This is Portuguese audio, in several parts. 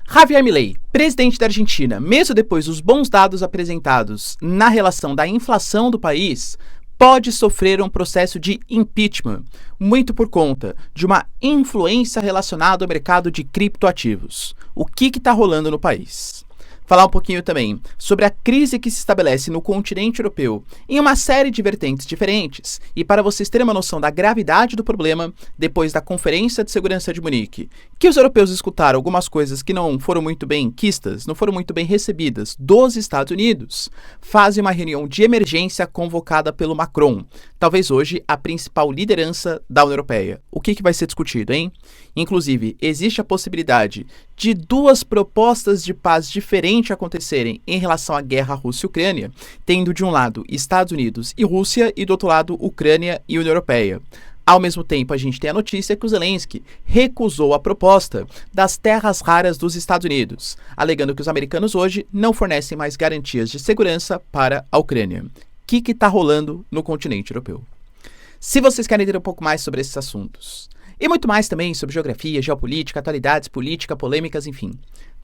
Javier Milei, presidente da Argentina, mesmo depois dos bons dados apresentados na relação da inflação do país, pode sofrer um processo de impeachment, muito por conta de uma influência relacionada ao mercado de criptoativos. O que está rolando no país? Falar um pouquinho também sobre a crise que se estabelece no continente europeu em uma série de vertentes diferentes e para vocês terem uma noção da gravidade do problema, depois da Conferência de Segurança de Munique, que os europeus escutaram algumas coisas que não foram muito bem quistas, não foram muito bem recebidas dos Estados Unidos, fazem uma reunião de emergência convocada pelo Macron, talvez hoje a principal liderança da União Europeia. O que vai ser discutido, hein? Inclusive, existe a possibilidade de duas propostas de paz diferentes acontecerem em relação à guerra Rússia-Ucrânia, tendo de um lado Estados Unidos e Rússia e do outro lado Ucrânia e União Europeia. Ao mesmo tempo, a gente tem a notícia que o Zelensky recusou a proposta das terras raras dos Estados Unidos, alegando que os americanos hoje não fornecem mais garantias de segurança para a Ucrânia. O que está rolando no continente europeu? Se vocês querem entender um pouco mais sobre esses assuntos, e muito mais também sobre geografia, geopolítica, atualidades, política, polêmicas, enfim.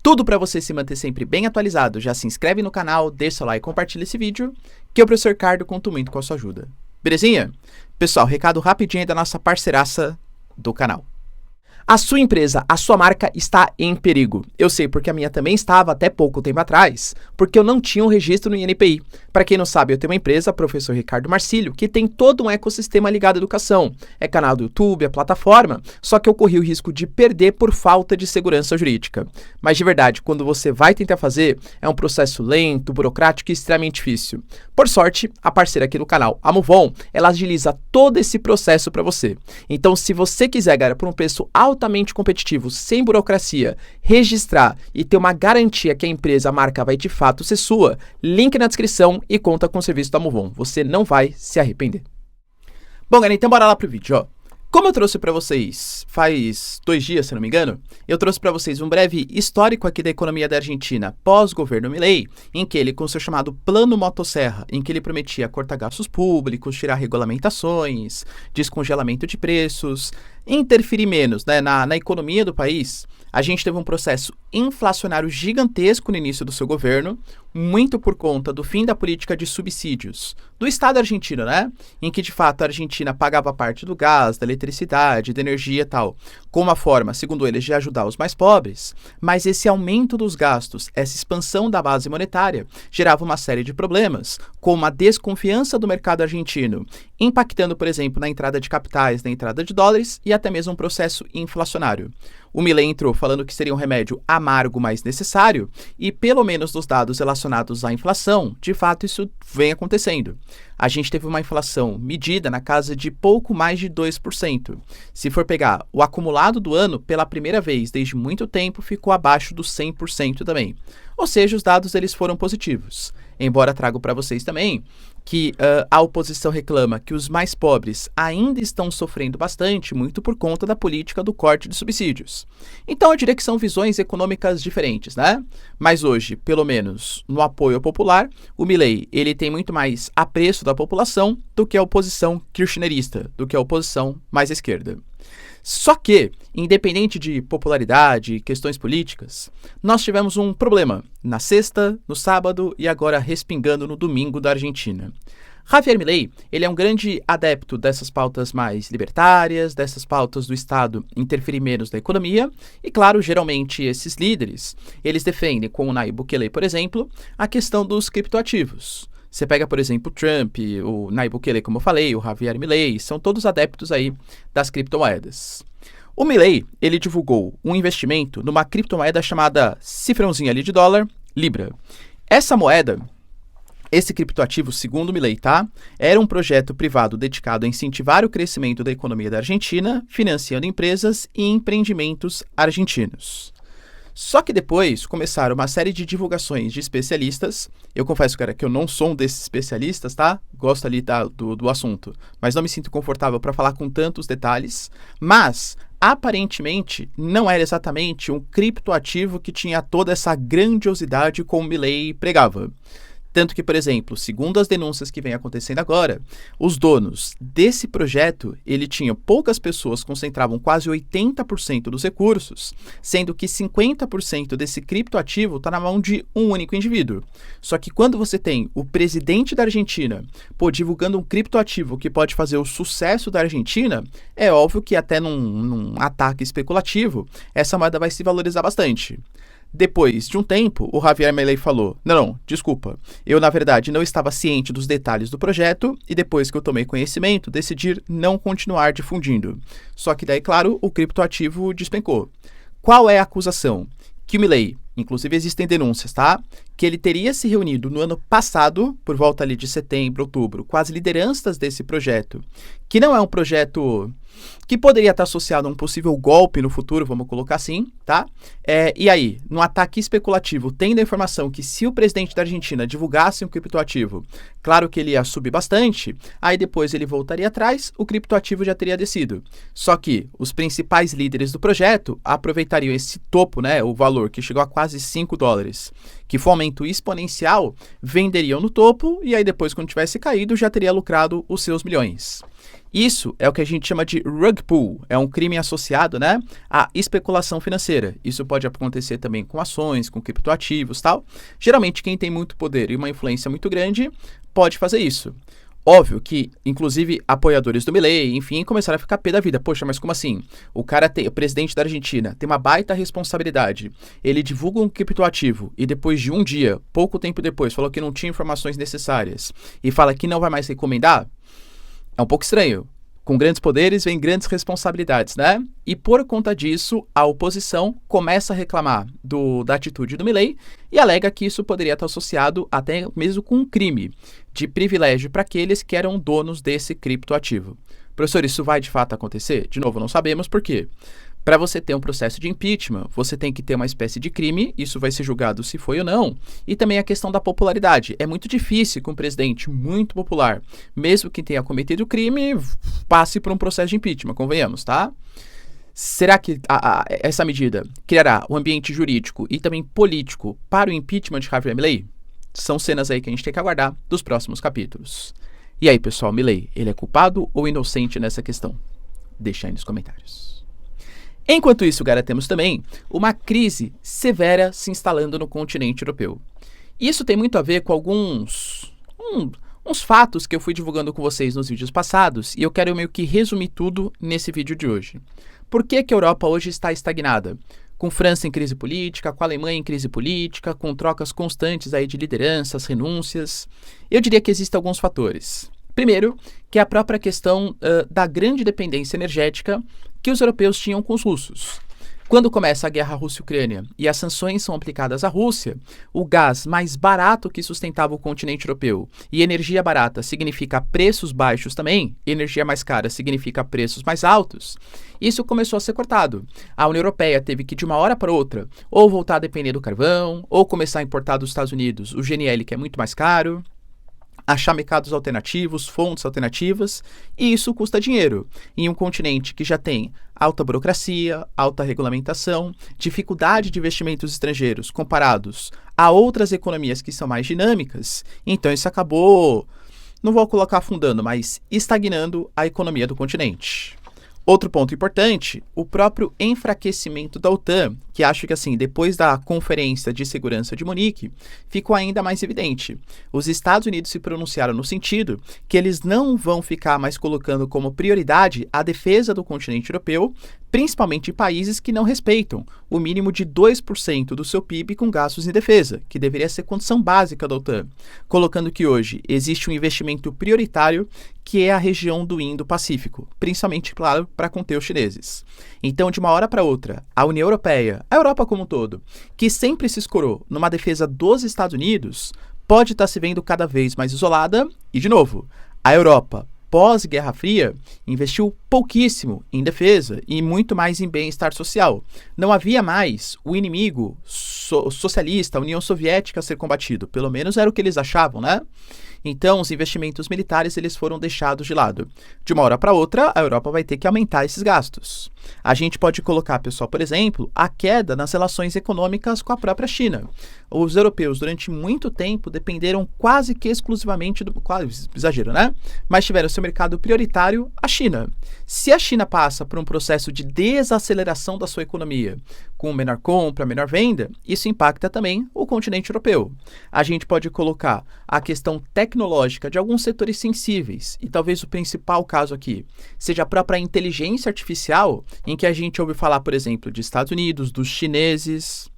Tudo para você se manter sempre bem atualizado. Já se inscreve no canal, deixa seu like e compartilha esse vídeo, que o professor Ricardo conta muito com a sua ajuda. Belezinha? Pessoal, recado rapidinho aí da nossa parceiraça do canal. A sua empresa, a sua marca está em perigo. Eu sei porque a minha também estava até pouco tempo atrás, porque eu não tinha um registro no INPI. Para quem não sabe, eu tenho uma empresa, professor Ricardo Marcílio, que tem todo um ecossistema ligado à educação. É canal do YouTube, é plataforma, só que eu corri o risco de perder por falta de segurança jurídica. Mas de verdade, quando você vai tentar fazer, é um processo lento, burocrático e extremamente difícil. Por sorte, a parceira aqui do canal, a Movon, ela agiliza todo esse processo para você. Então, se você quiser ganhar por um preço altamente competitivo, sem burocracia, registrar e ter uma garantia que a empresa, a marca vai de fato ser sua, link na descrição e conta com o serviço da Movon. Você não vai se arrepender. Bom, galera, então bora lá pro vídeo, ó. Como eu trouxe para vocês faz 2 dias, se não me engano, eu trouxe para vocês um breve histórico aqui da economia da Argentina pós-governo Milei, em que ele, com o seu chamado Plano Motosserra, em que ele prometia cortar gastos públicos, tirar regulamentações, descongelamento de preços, interferir menos, né, na economia do país, a gente teve um processo inflacionário gigantesco no início do seu governo, muito por conta do fim da política de subsídios do Estado argentino, né? Em que, de fato, a Argentina pagava parte do gás, da eletricidade, da energia e tal, com uma forma, segundo eles, de ajudar os mais pobres, mas esse aumento dos gastos, essa expansão da base monetária, gerava uma série de problemas, como a desconfiança do mercado argentino, impactando, por exemplo, na entrada de capitais, na entrada de dólares e até mesmo um processo inflacionário. O Milei entrou falando que seria um remédio amargo, mas necessário, e pelo menos nos dados relacionados à inflação, de fato isso vem acontecendo. A gente teve uma inflação medida na casa de pouco mais de 2%. Se for pegar o acumulado do ano, pela primeira vez desde muito tempo, ficou abaixo dos 100% também. Ou seja, os dados eles foram positivos. Embora trago para vocês também que a oposição reclama que os mais pobres ainda estão sofrendo bastante, muito por conta da política do corte de subsídios. Então eu diria que são visões econômicas diferentes, né? Mas hoje, pelo menos no apoio popular, o Milei ele tem muito mais apreço da população do que a oposição kirchnerista, do que a oposição mais à esquerda. Só que, independente de popularidade e questões políticas, nós tivemos um problema na sexta, no sábado e agora respingando no domingo da Argentina. Javier Milei, ele é um grande adepto dessas pautas mais libertárias, dessas pautas do Estado interferir menos na economia, e claro, geralmente esses líderes, eles defendem, como o Nayib Bukele, por exemplo, a questão dos criptoativos. Você pega, por exemplo, o Trump, o Nayib Bukele, como eu falei, o Javier Milei, são todos adeptos aí das criptomoedas. O Milei, ele divulgou um investimento numa criptomoeda chamada cifrãozinho ali de dólar, Libra. Essa moeda, esse criptoativo, segundo o Milei, tá? Era um projeto privado dedicado a incentivar o crescimento da economia da Argentina, financiando empresas e empreendimentos argentinos. Só que depois começaram uma série de divulgações de especialistas. Eu confesso, cara, que eu não sou um desses especialistas, tá? Gosto ali do assunto, mas não me sinto confortável para falar com tantos detalhes. Mas, aparentemente, não era exatamente um criptoativo que tinha toda essa grandiosidade como Milei pregava. Tanto que, por exemplo, segundo as denúncias que vem acontecendo agora, os donos desse projeto, ele tinha poucas pessoas, concentravam quase 80% dos recursos, sendo que 50% desse criptoativo está na mão de um único indivíduo. Só que quando você tem o presidente da Argentina, divulgando um criptoativo que pode fazer o sucesso da Argentina, é óbvio que até num ataque especulativo, essa moeda vai se valorizar bastante. Depois de um tempo, o Javier Milei falou, não, desculpa, eu na verdade não estava ciente dos detalhes do projeto e depois que eu tomei conhecimento, decidi não continuar difundindo. Só que daí, claro, o criptoativo despencou. Qual é a acusação? Que o Milei, inclusive existem denúncias, tá? Que ele teria se reunido no ano passado, por volta ali de setembro, outubro, com as lideranças desse projeto, que não é um projeto que poderia estar associado a um possível golpe no futuro, vamos colocar assim, tá? E aí, num ataque especulativo, tendo a informação que se o presidente da Argentina divulgasse um criptoativo, claro que ele ia subir bastante, aí depois ele voltaria atrás, o criptoativo já teria descido. Só que os principais líderes do projeto aproveitariam esse topo, né, o valor que chegou a quase $5, que foi um aumento exponencial, venderiam no topo e aí depois, quando tivesse caído, já teria lucrado os seus milhões. Isso é o que a gente chama de rug pull, é um crime associado, né, à especulação financeira. Isso pode acontecer também com ações, com criptoativos, tal. Geralmente quem tem muito poder e uma influência muito grande pode fazer isso. Óbvio que, inclusive, apoiadores do Milei, enfim, começaram a ficar pé da vida. Poxa, mas como assim? O presidente da Argentina, tem uma baita responsabilidade. Ele divulga um criptoativo e depois de um dia, pouco tempo depois, falou que não tinha informações necessárias e fala que não vai mais recomendar? É um pouco estranho. Com grandes poderes vem grandes responsabilidades, né? E por conta disso, a oposição começa a reclamar da atitude do Milei e alega que isso poderia estar associado até mesmo com um crime de privilégio para aqueles que eram donos desse criptoativo. Professor, isso vai de fato acontecer? De novo, não sabemos por quê. Para você ter um processo de impeachment, você tem que ter uma espécie de crime, isso vai ser julgado se foi ou não, e também a questão da popularidade. É muito difícil que um presidente muito popular, mesmo que tenha cometido crime, passe por um processo de impeachment, convenhamos, tá? Será que essa medida criará um ambiente jurídico e também político para o impeachment de Javier Milei? São cenas aí que a gente tem que aguardar dos próximos capítulos. E aí, pessoal, Milei, ele é culpado ou inocente nessa questão? Deixa aí nos comentários. Enquanto isso, galera, temos também uma crise severa se instalando no continente europeu. Isso tem muito a ver com alguns uns fatos que eu fui divulgando com vocês nos vídeos passados e eu quero meio que resumir tudo nesse vídeo de hoje. Por que que a Europa hoje está estagnada? Com França em crise política, com a Alemanha em crise política, com trocas constantes aí de lideranças, renúncias. Eu diria que existem alguns fatores. Primeiro, que é a própria questão da grande dependência energética que os europeus tinham com os russos. Quando começa a guerra Rússia-Ucrânia e as sanções são aplicadas à Rússia, o gás mais barato que sustentava o continente europeu, e energia barata significa preços baixos também, energia mais cara significa preços mais altos, isso começou a ser cortado. A União Europeia teve que, de uma hora para outra, ou voltar a depender do carvão, ou começar a importar dos Estados Unidos o GNL, que é muito mais caro, achar mercados alternativos, fontes alternativas, e isso custa dinheiro. Em um continente que já tem alta burocracia, alta regulamentação, dificuldade de investimentos estrangeiros comparados a outras economias que são mais dinâmicas, então isso acabou, não vou colocar afundando, mas estagnando a economia do continente. Outro ponto importante, o próprio enfraquecimento da OTAN, que acho que assim, depois da Conferência de Segurança de Munique, ficou ainda mais evidente. Os Estados Unidos se pronunciaram no sentido que eles não vão ficar mais colocando como prioridade a defesa do continente europeu, principalmente em países que não respeitam o mínimo de 2% do seu PIB com gastos em defesa, que deveria ser condição básica da OTAN, colocando que hoje existe um investimento prioritário que é a região do Indo-Pacífico, principalmente, claro, para conter os chineses. Então, de uma hora para outra, a União Europeia, a Europa como um todo, que sempre se escorou numa defesa dos Estados Unidos, pode estar se vendo cada vez mais isolada e, de novo, a Europa, pós-Guerra Fria, investiu pouquíssimo em defesa e muito mais em bem-estar social. Não havia mais o inimigo socialista, a União Soviética a ser combatido, pelo menos era o que eles achavam, né? Então, os investimentos militares eles foram deixados de lado. De uma hora para outra, a Europa vai ter que aumentar esses gastos. A gente pode colocar, pessoal, por exemplo, a queda nas relações econômicas com a própria China. Os europeus, durante muito tempo, dependeram quase que exclusivamente quase exagero, né? Mas tiveram seu mercado prioritário a China. Se a China passa por um processo de desaceleração da sua economia, com menor compra, menor venda, isso impacta também o continente europeu. A gente pode colocar a questão tecnológica de alguns setores sensíveis, e talvez o principal caso aqui seja a própria inteligência artificial, em que a gente ouve falar, por exemplo, de Estados Unidos, dos chineses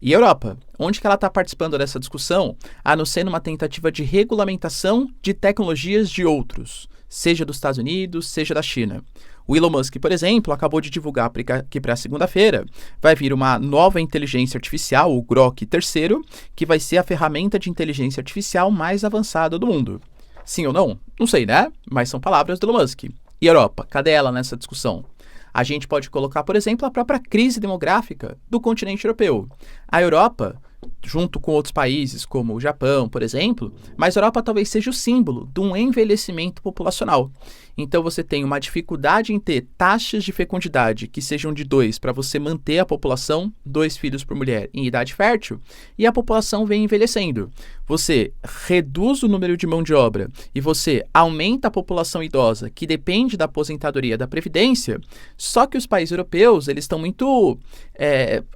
e Europa. Onde que ela está participando dessa discussão, a não ser numa tentativa de regulamentação de tecnologias de outros, seja dos Estados Unidos, seja da China. O Elon Musk, por exemplo, acabou de divulgar que para segunda-feira vai vir uma nova inteligência artificial, o Grok 3º, que vai ser a ferramenta de inteligência artificial mais avançada do mundo. Sim ou não? Não sei, né? Mas são palavras do Elon Musk. E a Europa? Cadê ela nessa discussão? A gente pode colocar, por exemplo, a própria crise demográfica do continente europeu. A Europa, junto com outros países como o Japão, por exemplo, mas a Europa talvez seja o símbolo de um envelhecimento populacional. Então você tem uma dificuldade em ter taxas de fecundidade que sejam de 2 para você manter a população, 2 filhos por mulher em idade fértil, e a população vem envelhecendo. Você reduz o número de mão de obra e você aumenta a população idosa, que depende da aposentadoria da Previdência, só que os países europeus, eles estão muito...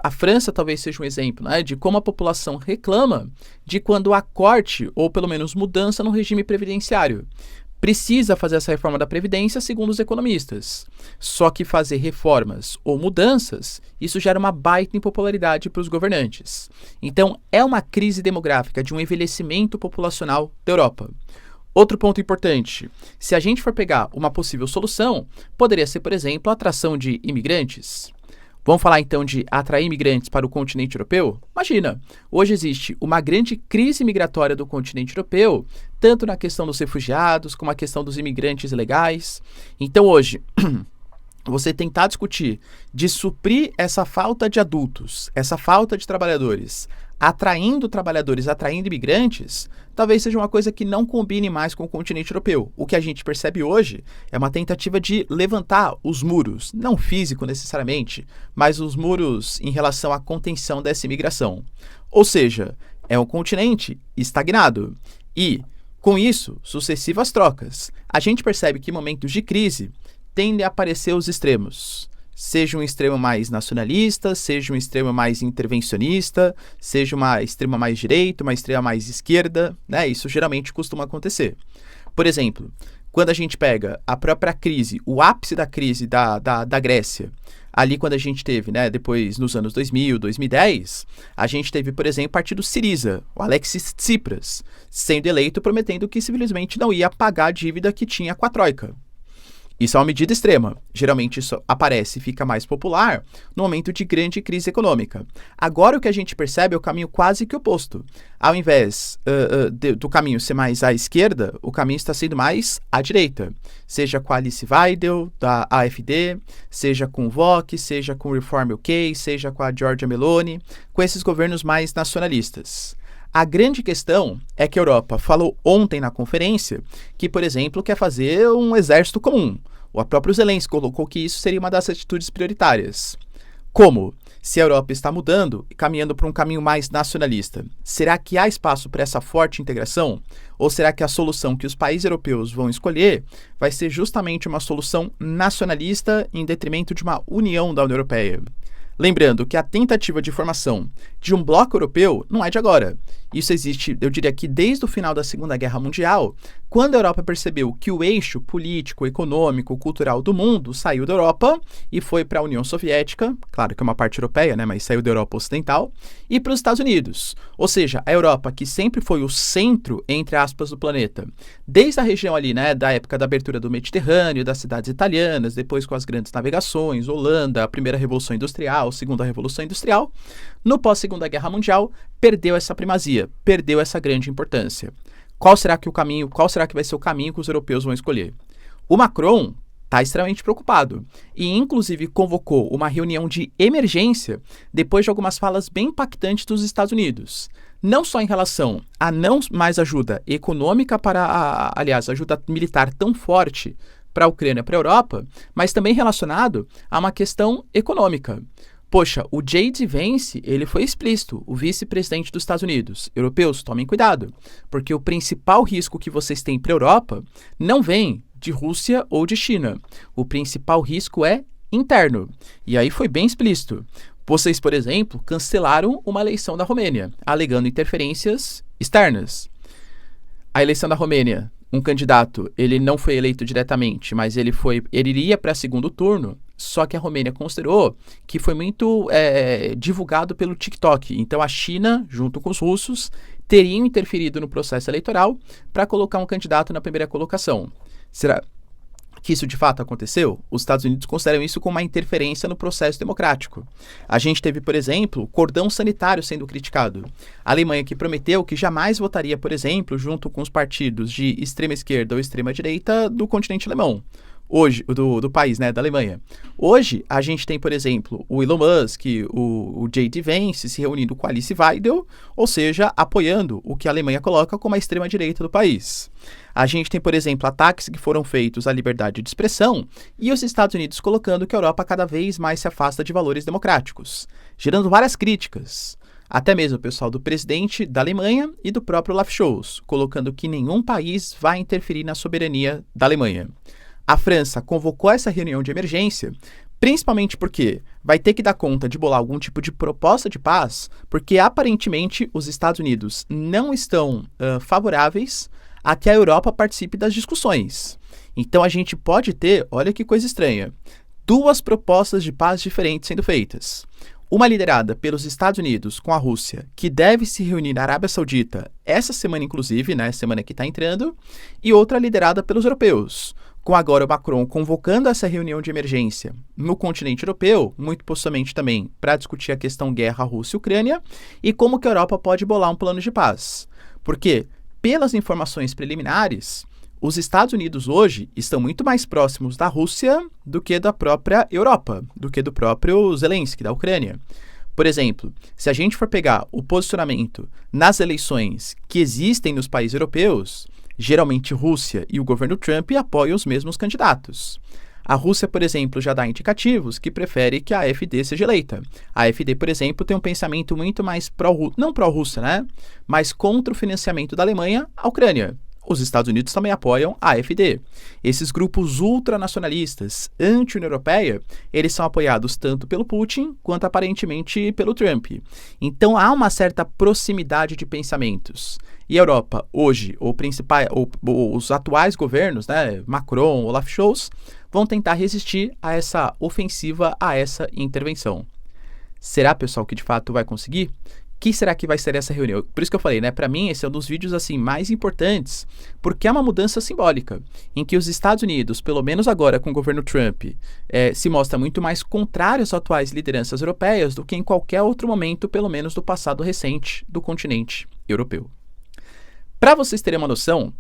a França talvez seja um exemplo, né, de como a população reclama de quando há corte, ou pelo menos mudança no regime previdenciário. Precisa fazer essa reforma da Previdência, segundo os economistas. Só que fazer reformas ou mudanças, isso gera uma baita impopularidade para os governantes. Então, é uma crise demográfica de um envelhecimento populacional da Europa. Outro ponto importante, se a gente for pegar uma possível solução, poderia ser, por exemplo, a atração de imigrantes. Vamos falar então de atrair imigrantes para o continente europeu? Imagina, hoje existe uma grande crise migratória do continente europeu, tanto na questão dos refugiados como a questão dos imigrantes ilegais. Então hoje, você tentar discutir de suprir essa falta de adultos, essa falta de trabalhadores, atraindo imigrantes, talvez seja uma coisa que não combine mais com o continente europeu. O que a gente percebe hoje é uma tentativa de levantar os muros, não físico necessariamente, mas os muros em relação à contenção dessa imigração. Ou seja, é um continente estagnado e, com isso, sucessivas trocas. A gente percebe que em momentos de crise tendem a aparecer os extremos. Seja um extremo mais nacionalista, seja um extremo mais intervencionista, seja uma extrema mais direita, uma extrema mais esquerda, né? Isso geralmente costuma acontecer. Por exemplo, quando a gente pega a própria crise, o ápice da crise da Grécia, ali quando a gente teve, né, depois nos anos 2000, 2010, a gente teve, por exemplo, o partido Syriza, o Alexis Tsipras, sendo eleito prometendo que simplesmente não ia pagar a dívida que tinha com a Troika. Isso é uma medida extrema. Geralmente isso aparece e fica mais popular no momento de grande crise econômica. Agora o que a gente percebe é o caminho quase que oposto. Ao invés do caminho ser mais à esquerda, o caminho está sendo mais à direita. Seja com a Alice Weidel, da AfD, seja com o VOC, seja com o Reform UK, seja com a Giorgia Meloni, com esses governos mais nacionalistas. A grande questão é que a Europa falou ontem na conferência que, por exemplo, quer fazer um exército comum. O próprio Zelensky colocou que isso seria uma das atitudes prioritárias. Como? Se a Europa está mudando e caminhando para um caminho mais nacionalista, será que há espaço para essa forte integração? Ou será que a solução que os países europeus vão escolher vai ser justamente uma solução nacionalista em detrimento de uma união da União Europeia? Lembrando que a tentativa de formação de um bloco europeu não é de agora. Isso existe, eu diria que desde o final da Segunda Guerra Mundial, quando a Europa percebeu que o eixo político, econômico, cultural do mundo saiu da Europa e foi para a União Soviética, claro que é uma parte europeia, né, mas saiu da Europa Ocidental, e para os Estados Unidos. Ou seja, a Europa, que sempre foi o centro, entre aspas, do planeta, desde a região ali, né, da época da abertura do Mediterrâneo, das cidades italianas, depois com as grandes navegações, Holanda, a primeira Revolução Industrial, segunda Revolução Industrial, no pós-Segunda Guerra Mundial, perdeu essa primazia, perdeu essa grande importância. Qual será que vai ser o caminho que os europeus vão escolher? O Macron está extremamente preocupado e, inclusive, convocou uma reunião de emergência depois de algumas falas bem impactantes dos Estados Unidos. Não só em relação a não mais ajuda econômica aliás, ajuda militar tão forte para a Ucrânia, para a Europa, mas também relacionado a uma questão econômica. Poxa, o J.D. Vance, ele foi explícito, o vice-presidente dos Estados Unidos. Europeus, tomem cuidado, porque o principal risco que vocês têm para a Europa não vem de Rússia ou de China. O principal risco é interno. E aí foi bem explícito. Vocês, por exemplo, cancelaram uma eleição da Romênia, alegando interferências externas. A eleição da Romênia, um candidato, ele não foi eleito diretamente, mas ele iria para segundo turno, só que a Romênia considerou que foi muito divulgado pelo TikTok. Então a China, junto com os russos, teriam interferido no processo eleitoral para colocar um candidato na primeira colocação. Será que isso de fato aconteceu? Os Estados Unidos consideram isso como uma interferência no processo democrático. A gente teve, por exemplo, cordão sanitário sendo criticado. A Alemanha que prometeu que jamais votaria, por exemplo, junto com os partidos de extrema esquerda ou extrema direita do continente alemão. Hoje, do país, né, da Alemanha. Hoje, a gente tem, por exemplo, o Elon Musk, o J.D. Vance se reunindo com a Alice Weidel, ou seja, apoiando o que a Alemanha coloca como a extrema-direita do país. A gente tem, por exemplo, ataques que foram feitos à liberdade de expressão e os Estados Unidos colocando que a Europa cada vez mais se afasta de valores democráticos, gerando várias críticas. Até mesmo o pessoal do presidente da Alemanha e do próprio Olaf Scholz, colocando que nenhum país vai interferir na soberania da Alemanha. A França convocou essa reunião de emergência, principalmente porque vai ter que dar conta de bolar algum tipo de proposta de paz, porque aparentemente os Estados Unidos não estão favoráveis a que a Europa participe das discussões. Então a gente pode ter, olha que coisa estranha, duas propostas de paz diferentes sendo feitas. Uma liderada pelos Estados Unidos com a Rússia, que deve se reunir na Arábia Saudita essa semana inclusive, né, semana que está entrando, e outra liderada pelos europeus, com agora o Macron convocando essa reunião de emergência no continente europeu, muito possivelmente também para discutir a questão guerra Rússia e Ucrânia, e como que a Europa pode bolar um plano de paz. Porque, pelas informações preliminares, os Estados Unidos hoje estão muito mais próximos da Rússia do que da própria Europa, do que do próprio Zelensky, da Ucrânia. Por exemplo, se a gente for pegar o posicionamento nas eleições que existem nos países europeus, geralmente Rússia e o governo Trump apoiam os mesmos candidatos. A Rússia, por exemplo, já dá indicativos que prefere que a AfD seja eleita. A AfD, por exemplo, tem um pensamento muito mais não pró-russa, né? Mas contra o financiamento da Alemanha à Ucrânia. Os Estados Unidos também apoiam a AfD. Esses grupos ultranacionalistas, anti-União Europeia, eles são apoiados tanto pelo Putin quanto aparentemente pelo Trump. Então há uma certa proximidade de pensamentos. E a Europa, hoje, os atuais governos, né, Macron, Olaf Scholz, vão tentar resistir a essa ofensiva, a essa intervenção. Será, pessoal, que de fato vai conseguir? Que será que vai ser essa reunião? Por isso que eu falei, né? Para mim, esse é um dos vídeos assim mais importantes, porque é uma mudança simbólica, em que os Estados Unidos, pelo menos agora com o governo Trump, se mostra muito mais contrário às atuais lideranças europeias do que em qualquer outro momento, pelo menos do passado recente, do continente europeu. Para vocês terem uma noção,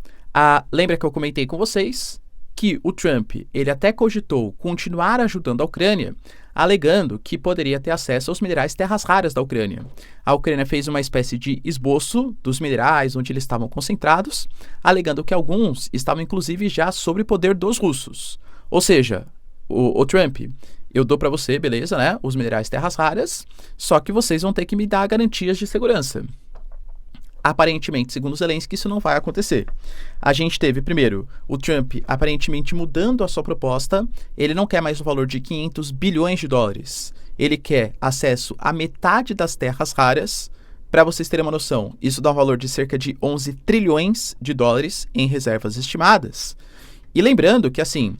lembra que eu comentei com vocês que o Trump, ele até cogitou continuar ajudando a Ucrânia, alegando que poderia ter acesso aos minerais terras raras da Ucrânia. A Ucrânia fez uma espécie de esboço dos minerais onde eles estavam concentrados, alegando que alguns estavam inclusive já sob poder dos russos. Ou seja, o Trump, eu dou para você, beleza, né, os minerais terras raras, só que vocês vão ter que me dar garantias de segurança. Aparentemente, segundo Zelensky, isso não vai acontecer. A gente teve, primeiro, o Trump aparentemente mudando a sua proposta. Ele não quer mais o valor de 500 bilhões de dólares. Ele quer acesso à metade das terras raras. Para vocês terem uma noção, isso dá um valor de cerca de 11 trilhões de dólares em reservas estimadas. E lembrando que, assim,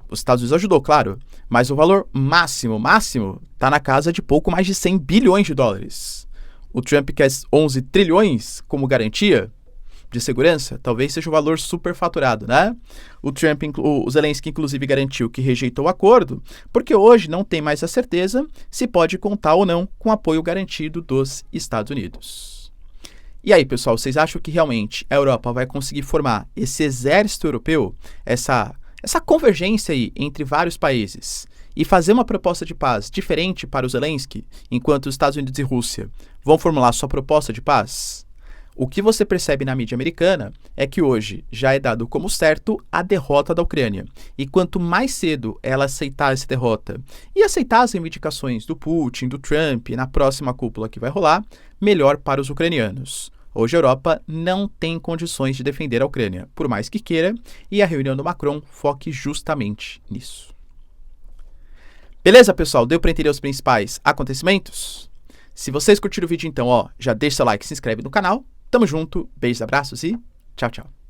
os Estados Unidos ajudou, claro, mas o valor máximo, está na casa de pouco mais de 100 bilhões de dólares. O Trump quer 11 trilhões como garantia de segurança, talvez seja um valor superfaturado, né? O Zelensky, inclusive, garantiu que rejeitou o acordo, porque hoje não tem mais a certeza se pode contar ou não com o apoio garantido dos Estados Unidos. E aí, pessoal, vocês acham que realmente a Europa vai conseguir formar esse exército europeu, essa essa convergência aí entre vários países e fazer uma proposta de paz diferente para o Zelensky, enquanto os Estados Unidos e Rússia vão formular sua proposta de paz, o que você percebe na mídia americana é que hoje já é dado como certo a derrota da Ucrânia. E quanto mais cedo ela aceitar essa derrota e aceitar as reivindicações do Putin, do Trump na próxima cúpula que vai rolar, melhor para os ucranianos. Hoje a Europa não tem condições de defender a Ucrânia, por mais que queira, e a reunião do Macron foque justamente nisso. Beleza, pessoal? Deu para entender os principais acontecimentos? Se vocês curtiram o vídeo, então, já deixa seu like e se inscreve no canal. Tamo junto, beijos, abraços e tchau, tchau.